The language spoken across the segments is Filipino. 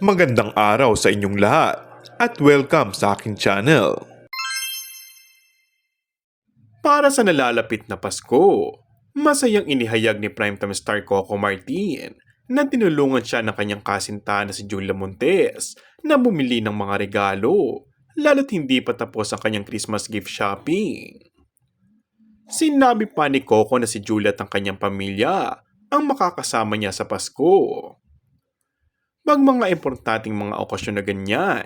Magandang araw sa inyong lahat at welcome sa aking channel. Para sa nalalapit na Pasko, masayang inihayag ni primetime star Coco Martin na tinulungan siya ng kanyang kasintahan na si Julia Montes na bumili ng mga regalo, lalo't hindi pa tapos ang kanyang Christmas gift shopping. Sinabi pa ni Coco na si Julia at ang kanyang pamilya ang makakasama niya sa Pasko. Pag mga importanteng mga okasyon na ganyan,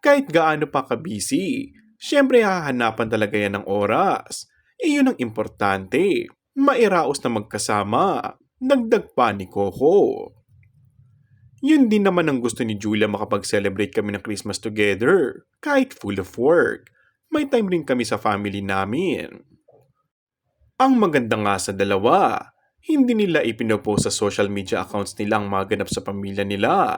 kahit gaano pa ka-busy, syempre hahanapan talaga yan ng oras. Iyon ang importante, mairaos na magkasama, dagdag pa ni Coco. Yun din naman ang gusto ni Julia, makapag-celebrate kami ng Christmas together, kahit full of work. May time rin kami sa family namin. Ang maganda nga sa dalawa, hindi nila ipinopost sa social media accounts nila ang mga ganap sa pamilya nila.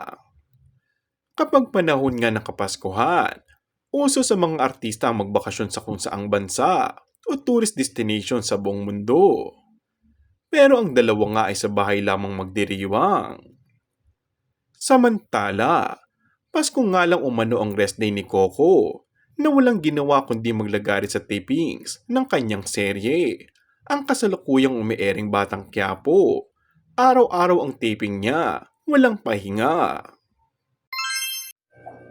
Kapag panahon nga ng Kapaskuhan, uso sa mga artista ang magbakasyon sa kung saang bansa o tourist destination sa buong mundo. Pero ang dalawa nga ay sa bahay lamang magdiriwang. Samantala, Pasko nga lang umano ang rest day ni Coco na walang ginawa kundi maglagari sa tapings ng kanyang serye, ang kasalukuyang umiering Batang Quiapo. Araw-araw ang taping niya, walang pahinga.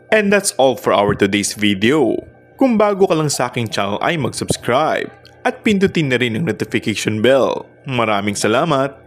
And that's all for our today's video. Kung bago ka lang sa aking channel ay mag-subscribe at pindutin na rin ang notification bell. Maraming salamat!